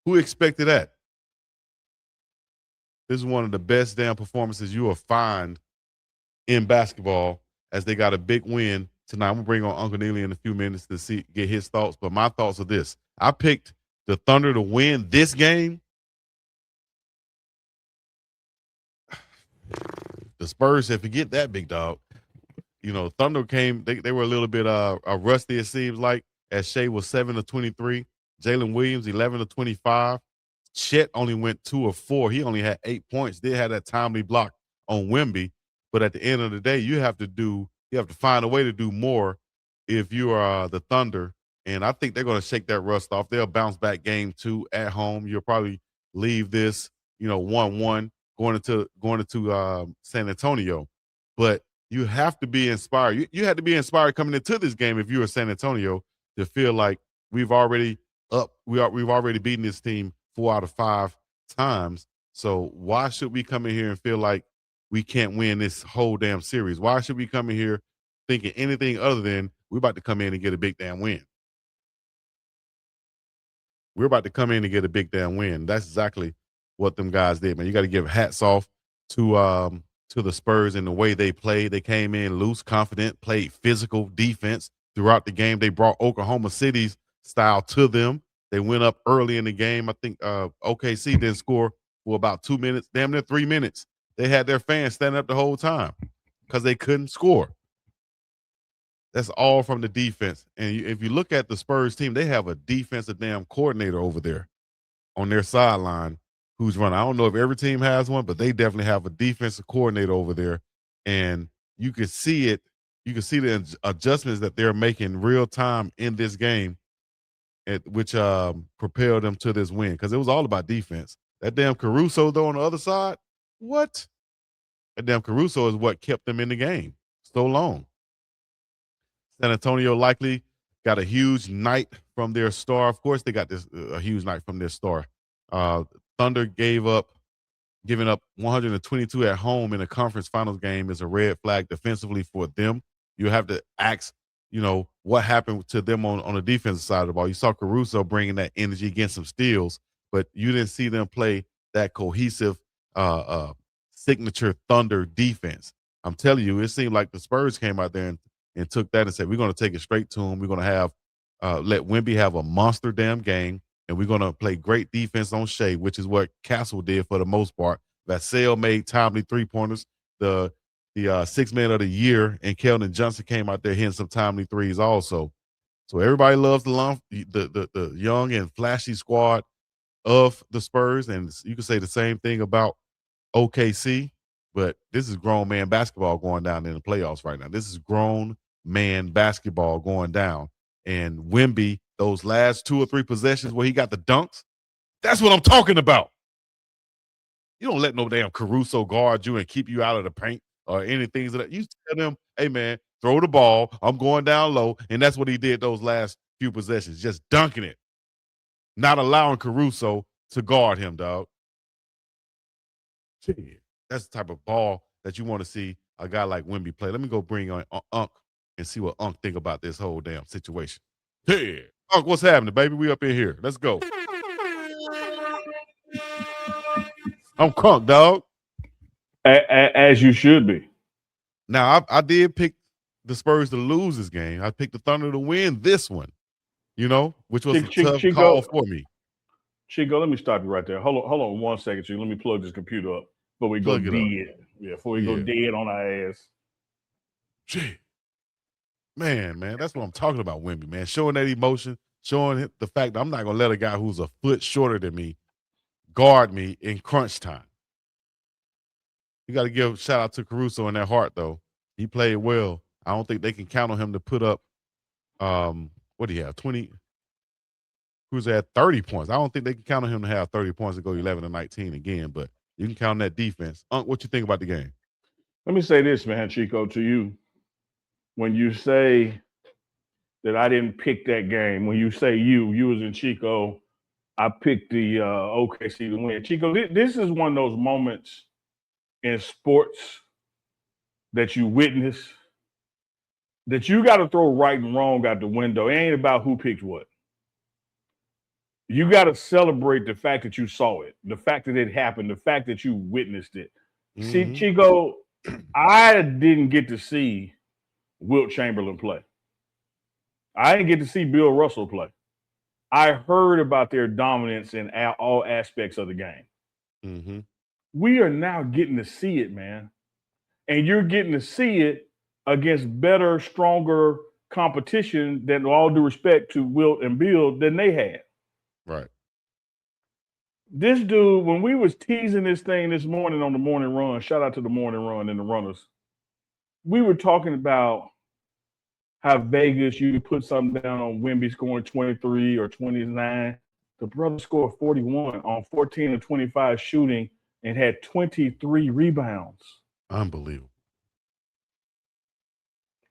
Who expected that? This is one of the best damn performances you will find in basketball as they got a big win tonight. I'm gonna bring on Uncle Neely in a few minutes to get his thoughts. But my thoughts are this: I picked the Thunder to win this game. The Spurs said, forget that, big dog. Thunder came. They were a little bit rusty. It seems like as Shea was 7 of 23, Jalen Williams 11 of 25. Chet only went 2 of 4. He only had 8 points. They had that timely block on Wemby, but at the end of the day, you have to find a way to do more if you are the Thunder. And I think they're going to shake that rust off. They'll bounce back game 2 at home. You'll probably leave this 1-1 going into San Antonio, but you have to be inspired. You had to be inspired coming into this game if you were San Antonio to feel like we've already beaten this team 4 out of 5 times. So why should we come in here and feel like we can't win this whole damn series? Why should we come in here thinking anything other than we're about to come in and get a big damn win? We're about to come in and get a big damn win. That's exactly what them guys did, man. You got to give hats off to the Spurs and the way they played. They came in loose, confident, played physical defense throughout the game. They brought Oklahoma City's style to them. They went up early in the game. I think OKC didn't score for about 2 minutes, damn near 3 minutes. They had their fans standing up the whole time because they couldn't score. That's all from the defense. And if you look at the Spurs team, they have a defensive damn coordinator over there on their sideline who's running. I don't know if every team has one, but they definitely have a defensive coordinator over there. And you can see it. You can see the adjustments that they're making real time in this game, which propelled them to this win because it was all about defense. That damn Caruso, though, on the other side, what? That damn Caruso is what kept them in the game so long. San Antonio likely got a huge night from their star. Of course, they got a huge night from their star. Thunder giving up 122 at home in a conference finals game is a red flag defensively for them. You have to ask, what happened to them on the defensive side of the ball. You saw Caruso bringing that energy against some steals, but you didn't see them play that cohesive signature Thunder defense. I'm telling you, it seemed like the Spurs came out there and took that and said, we're going to take it straight to him. We're going to have let Wemby have a monster damn game, and we're going to play great defense on Shea, which is what Castle did for the most part. Vassell made timely three-pointers. The sixth man of the year, and Keldon Johnson came out there hitting some timely threes also. So everybody loves the young and flashy squad of the Spurs, and you can say the same thing about OKC, but this is grown man basketball going down in the playoffs right now. This is grown man basketball going down. And Wemby, those last 2 or 3 possessions where he got the dunks, that's what I'm talking about. You don't let no damn Caruso guard you and keep you out of the paint or anything. You tell them, hey, man, throw the ball. I'm going down low. And that's what he did those last few possessions, just dunking it, not allowing Caruso to guard him, dog. That's the type of ball that you want to see a guy like Wemby play. Let me go bring on Unk and see what Unk think about this whole damn situation. Yeah. Unk, what's happening, baby? We up in here. Let's go. I'm crunk, dog. As you should be. Now, I did pick the Spurs to lose this game. I picked the Thunder to win this one, which was a tough call for me. Chico, let me stop you right there. Hold on 1 second, Chico. Let me plug this computer up before we go dead. Yeah, before we go dead on our ass. Gee. Man, that's what I'm talking about, Wemby, man. Showing that emotion, showing the fact that I'm not going to let a guy who's a foot shorter than me guard me in crunch time. You got to give a shout out to Caruso in that heart, though. He played well. I don't think they can count on him to put up, what do you have, 20? Who's at 30 points? I don't think they can count on him to have 30 points and go 11-19 again, but you can count on that defense. Unk, what you think about the game? Let me say this, man, Chico, to you. When you say that I didn't pick that game, when you say you was in Chico, I picked the OKC to win. Chico, this is one of those moments in sports that you witness that you got to throw right and wrong out the window. It ain't about who picked what. You got to celebrate the fact that you saw it, the fact that it happened, the fact that you witnessed it. See, Mhm. Chico, I didn't get to see Wilt Chamberlain play. I didn't get to see Bill Russell play. I heard about their dominance in all aspects of the game. Mhm. We are now getting to see it, man. And you're getting to see it against better, stronger competition than, all due respect to Wilt and Bill, than they had. Right. This dude, when we was teasing this thing this morning on the morning run, shout out to the morning run and the runners, we were talking about how Vegas, you put something down on Wemby scoring 23 or 29. The brother scored 41 on 14 of 25 shooting and had 23 rebounds. Unbelievable.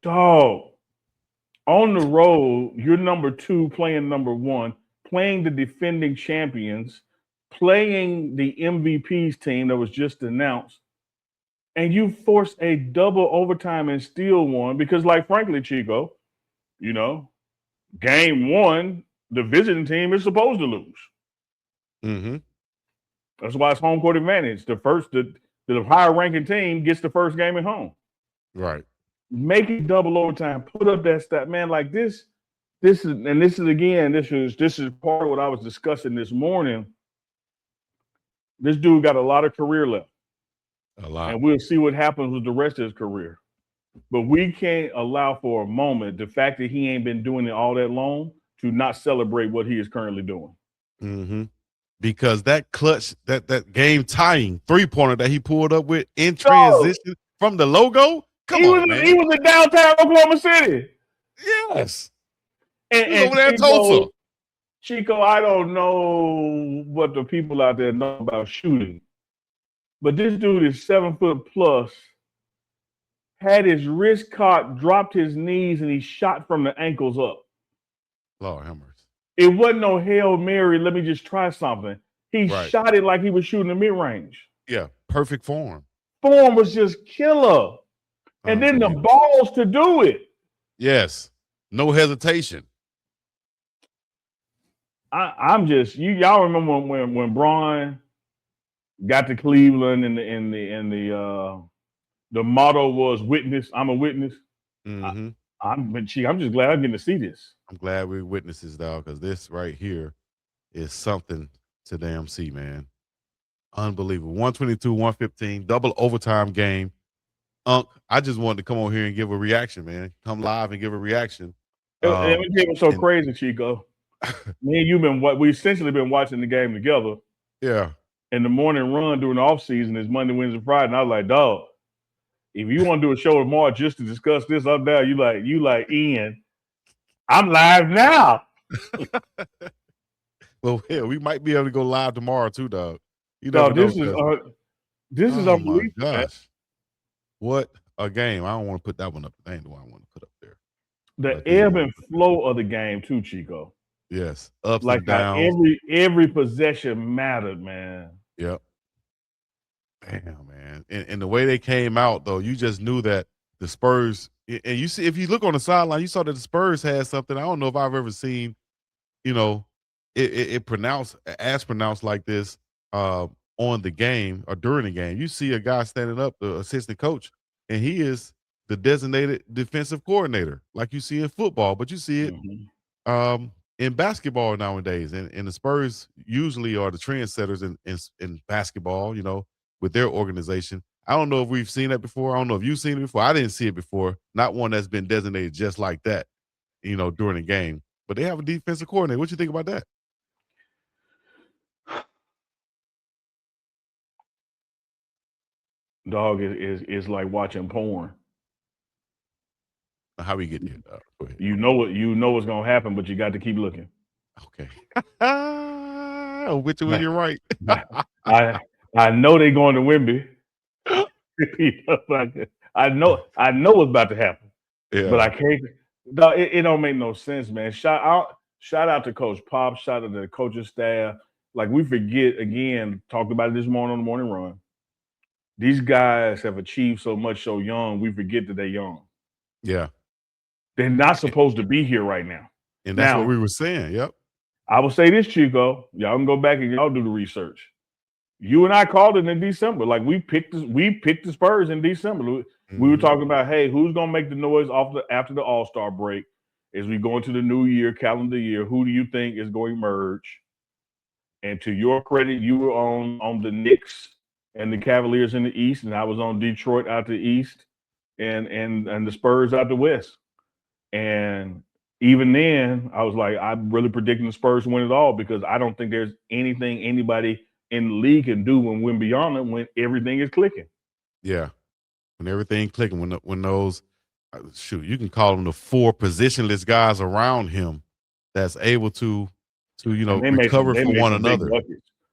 Dog, on the road, you're number 2 playing number 1, playing the defending champions, playing the MVP's team that was just announced, and you force a double overtime and steal one because, like, frankly, Chico, you know, game 1, the visiting team is supposed to lose. Mm-hmm. That's why it's home court advantage. The higher ranking team gets the first game at home. Right. Make it double overtime. Put up that stat, man. Like this is part of what I was discussing this morning. This dude got a lot of career left. A lot. And we'll see what happens with the rest of his career. But we can't allow for a moment the fact that he ain't been doing it all that long to not celebrate what he is currently doing. Mm-hmm. Because that clutch, that game tying 3-pointer that he pulled up with in transition from the logo. Come on, man. He was in downtown Oklahoma City. Yes. And over there in Tulsa. Chico, I don't know what the people out there know about shooting, but this dude is 7 foot plus, had his wrist caught, dropped his knees, and he shot from the ankles up. Lord have mercy. It wasn't no Hail Mary, let me just try something. He shot it like he was shooting a mid-range. Yeah, perfect form. Form was just killer. And then the balls to do it. Yes. No hesitation. I'm just y'all remember when Braun got to Cleveland and the motto was witness. I'm a witness. Mm-hmm. I'm just glad I'm getting to see this. I'm glad we're witnesses, dog, because this right here is something to damn see, man. Unbelievable. 122-115, double overtime game. I just wanted to come on here and give a reaction, man. Come live and give a reaction. Let me tell you what's so crazy, Chico. Me and you we essentially been watching the game together. Yeah. And the morning run during the off season is Monday, Wednesday, Friday. And I was like, dog, if you want to do a show tomorrow just to discuss this up there, you like Ian. I'm live now. Well, hell, we might be able to go live tomorrow too, dog. You dog, never this know. This is unbelievable. My gosh. What a game. I don't want to put that one up. That ain't the one I want to put up there. The ebb and flow of the game too, Chico. Yes. Ups like and downs. Every possession mattered, man. Yep. Damn, man. And the way they came out, though, you just knew that the Spurs, and you see, if you look on the sideline, you saw that the Spurs had something. I don't know if I've ever seen, it pronounced like this on the game or during the game. You see a guy standing up, the assistant coach, and he is the designated defensive coordinator, like you see in football, but you see it in basketball nowadays. And the Spurs usually are the trendsetters in basketball, with their organization. I don't know if we've seen that before. I don't know if you've seen it before. I didn't see it before. Not one that's been designated just like that, during a game. But they have a defensive coordinator. What you think about that? Dog is like watching porn. How we get here? Go ahead. You know what's gonna happen, but you got to keep looking. Okay. Which one you're right. I know they're going to Wemby. I know what's about to happen. Yeah. But I can't. No, it don't make no sense, man. Shout out to Coach Pop. Shout out to the coaching staff. Like, we forget, again, talked about it this morning on the morning run. These guys have achieved so much so young, we forget that they're young. Yeah. They're not supposed to be here right now. And that's what we were saying. Yep. I will say this, Chico. Y'all can go back and y'all do the research. You and I called it in December. Like we picked the Spurs in December. We were talking about, hey, who's gonna make the noise after the All-Star break as we go into the new year, calendar year? Who do you think is going to emerge? And to your credit, you were on the Knicks and the Cavaliers in the East, and I was on Detroit out the East and the Spurs out the West. And even then, I was like, I'm really predicting the Spurs win it all because I don't think there's anything anybody in the league can do when everything is clicking. Yeah, when everything clicking, when those you can call them the 4 positionless guys around him that's able to recover from one another.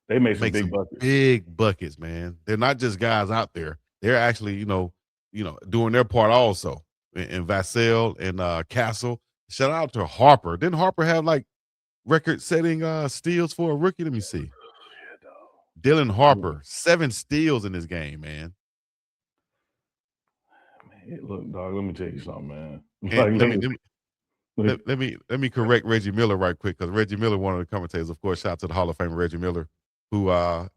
They made some big buckets, man. They're not just guys out there. They're actually doing their part also. And Vassell and Castle. Shout out to Harper. Didn't Harper have like record-setting steals for a rookie? Let me see. Dylan Harper, 7 steals in this game, man. Look, dog, let me tell you something, man. Let me correct Reggie Miller right quick, because Reggie Miller, one of the commentators, of course, shout out to the Hall of Famer Reggie Miller, who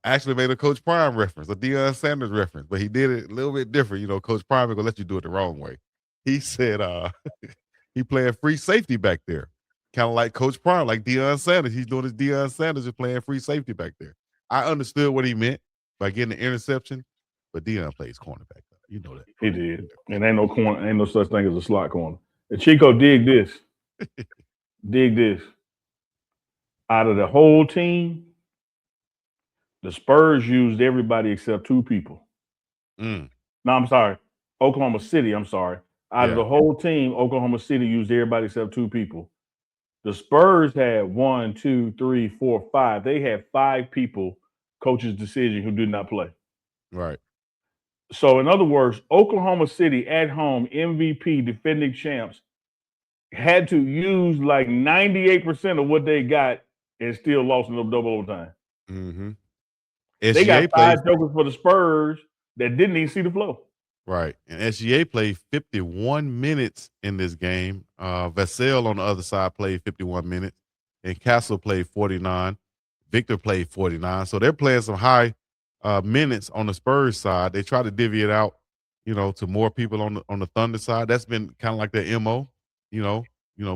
actually made a Coach Prime reference, a Deion Sanders reference, but he did it a little bit different. Coach Prime is gonna let you do it the wrong way. He said he playing free safety back there, kind of like Coach Prime, like Deion Sanders. He's doing his Deion Sanders and playing free safety back there. I understood what he meant by getting the interception, but Deion plays cornerback. You know that. He did. And ain't no such thing as a slot corner. And Chico, dig this. Dig this. Out of the whole team, the Spurs used everybody except 2 people. No, I'm sorry. Oklahoma City, I'm sorry. Out of the whole team, Oklahoma City used everybody except 2 people. The Spurs had 1, 2, 3, 4, 5. They had 5 people, coach's decision, who did not play. Right. So, in other words, Oklahoma City at home, MVP, defending champs, had to use like 98% of what they got and still lost in double overtime. They got 5 jokers for the Spurs that didn't even see the flow. Right. And SGA played 51 minutes in this game. Vassell on the other side played 51 minutes. And Castle played 49. Victor played 49. So they're playing some high minutes on the Spurs side. They try to divvy it out, to more people on the Thunder side. That's been kind of like their MO,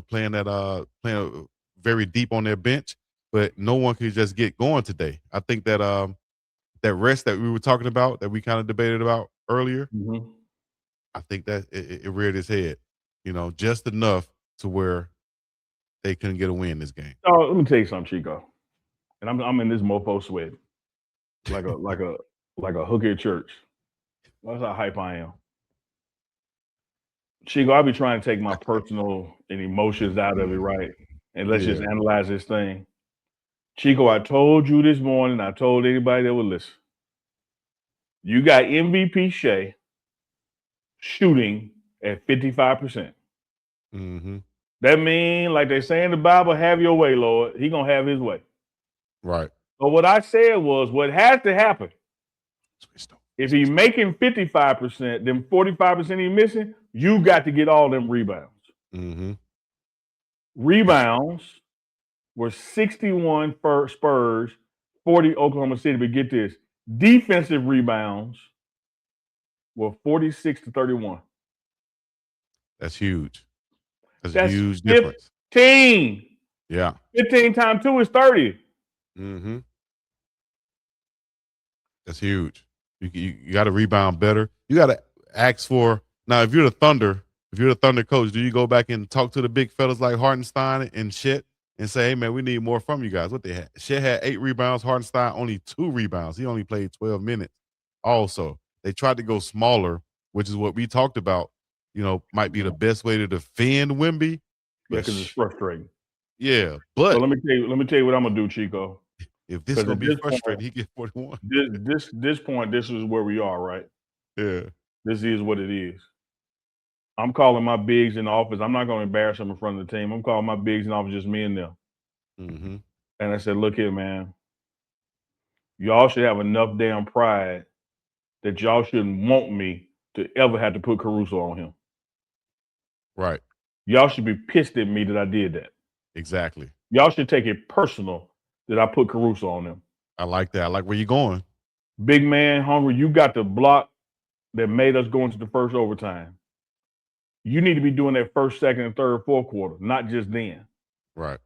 playing very deep on their bench, but no one could just get going today. I think that that rest that we were talking about, that we kind of debated about earlier, I think that it reared its head, just enough to where they couldn't get a win this game. Oh, let me tell you something, Chico. And I'm in this mofo sweat. Like a hooker at church. That's how hype I am. Chico, I'll be trying to take my personal and emotions out of it, right? And let's just analyze this thing. Chico, I told you this morning, I told anybody that would listen. You got MVP Shea shooting at 55%. That means, like they say in the Bible, have your way, Lord. He gonna have his way. Right. So what I said was, what has to happen, if he's making 55%, then 45% he's missing, you got to get all them rebounds. Rebounds were 61 for Spurs, 40 Oklahoma City. But get this, defensive rebounds were 46 to 31. That's huge. That's a huge 15. difference. 15. Yeah. 15 times 2 is 30. That's huge. You got to rebound better. You got to ask for, now if you're the Thunder coach, do you go back and talk to the big fellas like Hartenstein and Chet and say, hey man, we need more from you guys? What they had? Chet had 8 rebounds, Hartenstein only 2 rebounds. He only played 12 minutes. Also, they tried to go smaller, which is what we talked about, might be the best way to defend Wemby. Yeah, because it's frustrating. Yeah, but so let me tell you what I'm gonna do, Chico. If this is gonna be frustrating, he gets 41. This point, this is where we are, right? Yeah. This is what it is. I'm calling my bigs in the office. I'm not gonna embarrass them in front of the team. I'm calling my bigs in the office, just me and them. And I said, look here, man. Y'all should have enough damn pride that y'all shouldn't want me to ever have to put Caruso on him. Right. Y'all should be pissed at me that I did that. Exactly. Y'all should take it personal that I put Caruso on them. I like that. I like where you're going. Big man, hungry. You got the block that made us go into the first overtime. You need to be doing that first, second, and third, fourth quarter, not just then. Right.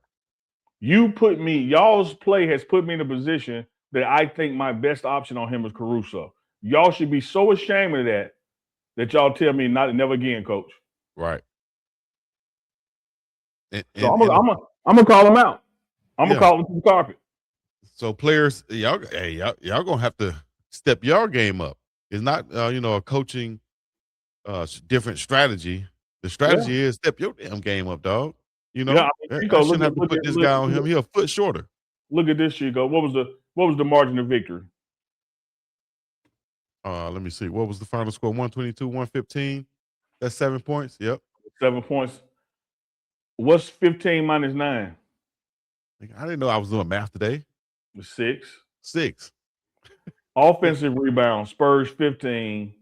Y'all's play has put me in a position that I think my best option on him is Caruso. Y'all should be so ashamed of that y'all tell me never again, coach. Right. So I'm gonna call him out. I'm gonna call him to the carpet. So players, y'all gonna have to step your game up. It's not a coaching different strategy. The strategy is step your damn game up, dog. Yeah, I shouldn't have to put this guy on him. He's a foot shorter. Look at this, Chico. What was the margin of victory? Let me see. What was the final score? 122, 115. That's 7 points. Yep. 7 points. What's 15 minus 9? I didn't know I was doing math today. 6. 6. Offensive rebound. Spurs 15.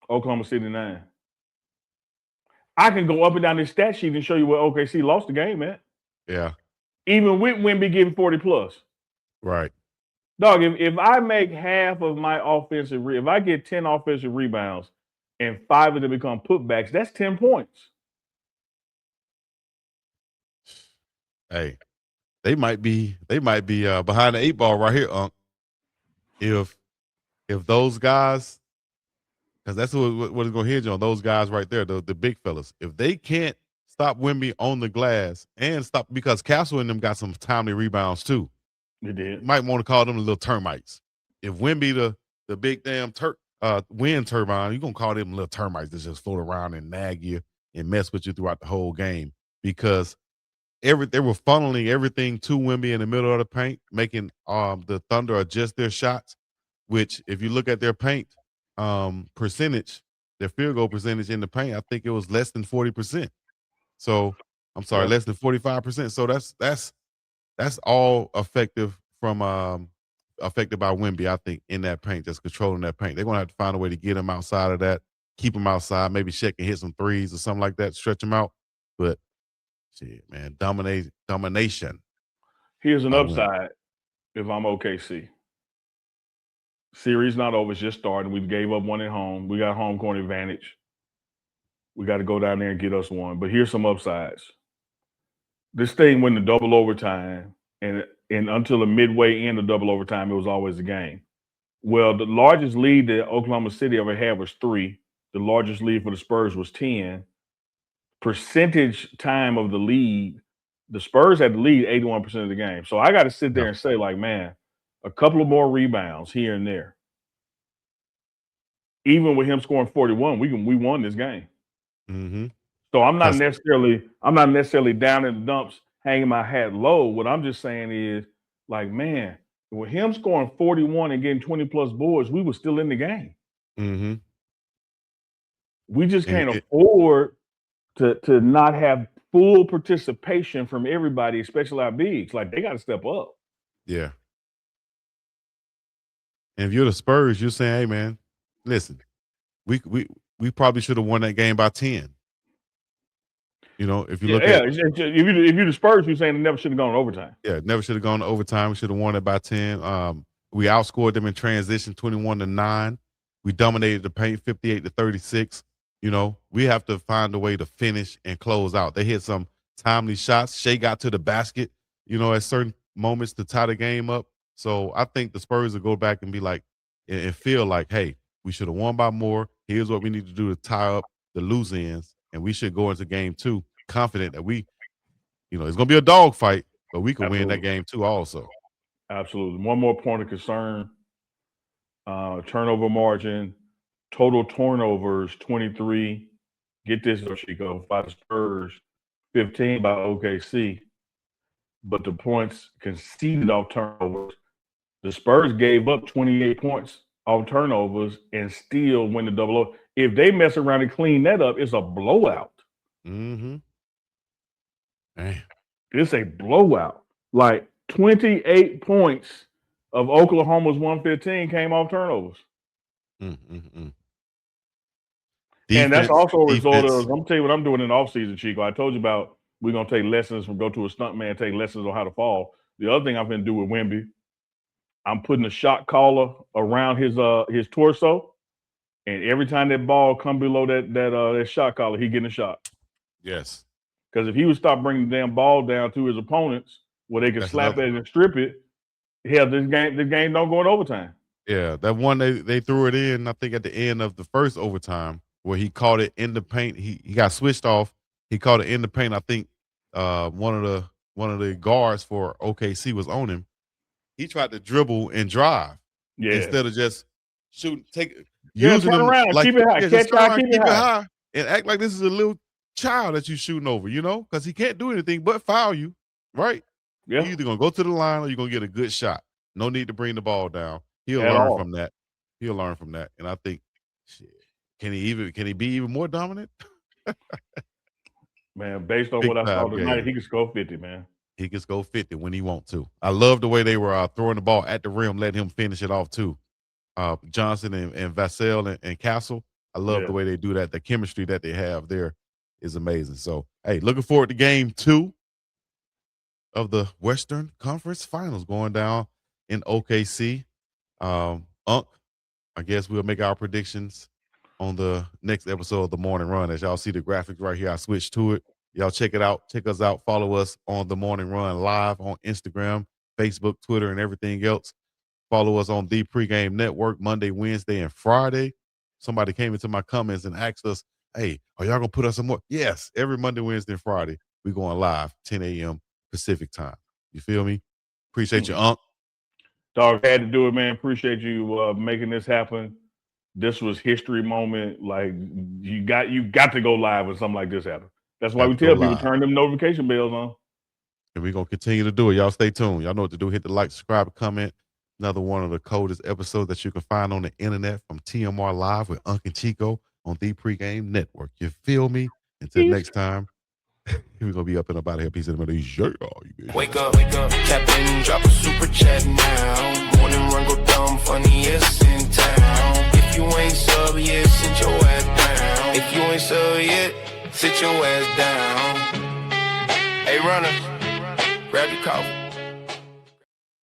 Oklahoma City 9. I can go up and down this stat sheet and show you where OKC lost the game at. Yeah. Even with Wemby getting 40 plus. Right. Dog, if I make half of my if I get 10 offensive rebounds and 5 of them become putbacks, that's 10 points. Hey, they might be behind the 8 ball right here, Unc. If those guys, because that's what is going to hinge on, those guys right there, the big fellas. If they can't stop Wemby on the glass and stop, because Castle and them got some timely rebounds too. They did. You might want to call them the little termites. If Wemby the big damn wind turbine, you're going to call them little termites that just float around and nag you and mess with you throughout the whole game, because they were funneling everything to Wemby in the middle of the paint, making the Thunder adjust their shots, which if you look at their paint percentage, their field goal percentage in the paint, I think it was less than 40%. So I'm sorry, less than 45%. So that's all effective from affected by Wemby, I think, in that paint, just controlling that paint. They're gonna have to find a way to get him outside of that, keep him outside, maybe Shaq can hit some threes or something like that, stretch him out. But shit, man, domination. Here's an upside if I'm OKC. Series not over, it's just starting. We gave up one at home. We got home court advantage. We got to go down there and get us one. But here's some upsides. This thing went to double overtime, and until the midway end of double overtime, it was always a game. Well, the largest lead that Oklahoma City ever had was 3. The largest lead for the Spurs was 10. Percentage time of the lead, the Spurs had the lead 81% of the game. So I got to sit there and say, like, man, a couple of more rebounds here and there. Even with him scoring 41, we won this game. Mm-hmm. So I'm not necessarily down in the dumps, hanging my hat low. What I'm just saying is, like, man, with him scoring 41 and getting 20 plus boards, we were still in the game. Mm-hmm. We just can't afford to not have full participation from everybody, especially our bigs. Like, they got to step up. Yeah. And if you're the Spurs, you're saying, hey, man, listen, we probably should have won that game by 10. If you look at if you're the Spurs, you're saying they never should have gone to overtime. Yeah, never should have gone to overtime. We should have won it by 10. We outscored them in transition 21-9. We dominated the paint 58-36. We have to find a way to finish and close out. They hit some timely shots. Shea got to the basket, at certain moments to tie the game up. So I think the Spurs will go back and be like, and feel like, hey, we should have won by more. Here's what we need to do to tie up the loose ends. And we should go into game 2 confident that we, it's going to be a dog fight, but we can win that game too also. Absolutely. One more point of concern, turnover margin, total turnovers, 23. Get this, Chico, by the Spurs, 15 by OKC. But the points conceded off turnovers, the Spurs gave up 28 points off turnovers and still win the double O. If they mess around and clean that up, it's a blowout. Mm-hmm. Man. It's a blowout. Like 28 points of Oklahoma's 115 came off turnovers. Mm-hmm. And that's also a result of, I'm telling you what I'm doing in the offseason, Chico. I told you about We're gonna take lessons from go to a stunt man, take lessons on how to fall. The other thing I'm gonna do with Wemby, I'm putting a shot collar around his torso, and every time that ball come below that shot collar, he getting a shot. Yes. Because if he would stop bringing the damn ball down to his opponents where they could slap it and strip it, hell, this game don't go in overtime. Yeah, that one they threw it in, I think at the end of the first overtime where he caught it in the paint. He got switched off. He caught it in the paint. I think one of the guards for OKC was on him. He tried to dribble and drive instead of just shooting, using turn them around, like keep it high, just catch turn high, around, keep it high, and act like this is a little child that you shooting over, because he can't do anything but foul you, right? Yeah. You're either gonna go to the line or you're gonna get a good shot. No need to bring the ball down. He'll At learn all. from that. He'll learn from that. And I think, shit, can he be even more dominant? Man, based on Big what I saw time tonight, game. he can score 50, man. He can go 50 when he want to. I love the way they were throwing the ball at the rim, letting him finish it off too. Johnson and Vassell and Castle. I love the way they do that. The chemistry that they have there is amazing. So, hey, looking forward to game 2 of the Western Conference Finals going down in OKC. Unk, I guess we'll make our predictions on the next episode of The Morning Run. As y'all see the graphics right here, I switched to it. Y'all check it out. Check us out. Follow us on The Morning Run live on Instagram, Facebook, Twitter, and everything else. Follow us on The Pregame Network Monday, Wednesday, and Friday. Somebody came into my comments and asked us, hey, are y'all going to put us some more? Yes, every Monday, Wednesday, and Friday, we're going live, 10 a.m. Pacific time. You feel me? Appreciate you, Unk. Dog, had to do it, man. Appreciate you making this happen. This was history moment. Like you got to go live when something like this happens. That's why we tell people turn them notification bells on. And we're going to continue to do it. Y'all stay tuned. Y'all know what to do. Hit the like, subscribe, comment. Another one of the coldest episodes that you can find on the internet from TMR Live with UNK CHICO on The Pregame Network. You feel me? Until next time, we're going to be up and about here. Peace in the middle. Wake up, Captain, drop a super chat now. Morning run, go dumb, funniest in town. If you ain't sub yet, sit your ass down. If you ain't sub yet, sit your ass down. Hey, runner, grab your coffee.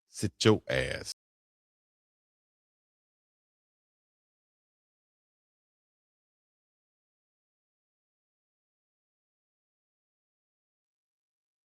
Sit your ass.